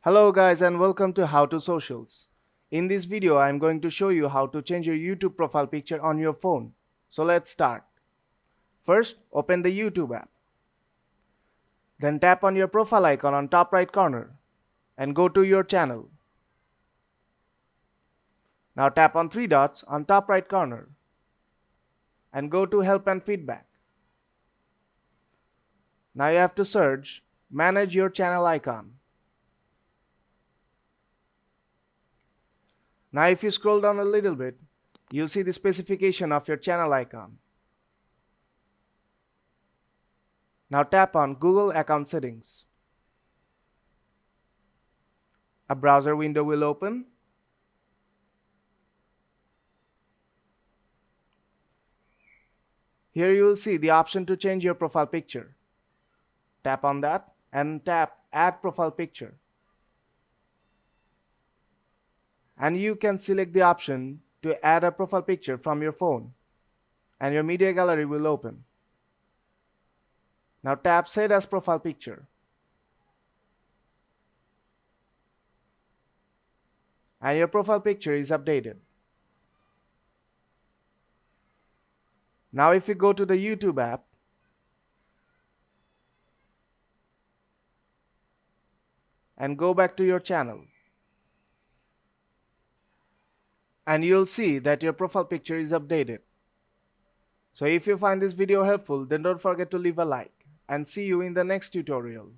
Hello guys and welcome to How to Socials. In this video I am going to show you how to change your YouTube profile picture on your phone. So let's start. First, open the YouTube app. Then tap on your profile icon on top right corner and go to your channel. Now tap on three dots on top right corner and go to Help and Feedback. Now you have to search Manage your channel icon. Now if you scroll down a little bit, you'll see the specification of your channel icon. Now tap on Google Account Settings. A browser window will open. Here you will see the option to change your profile picture. Tap on that and tap Add Profile Picture. And you can select the option to add a profile picture from your phone, and your media gallery will open. Now tap Set as Profile Picture. And your profile picture is updated. Now if you go to the YouTube app, and go back to your channel, and you'll see that your profile picture is updated. So if you find this video helpful, then don't forget to leave a like, and see you in the next tutorial.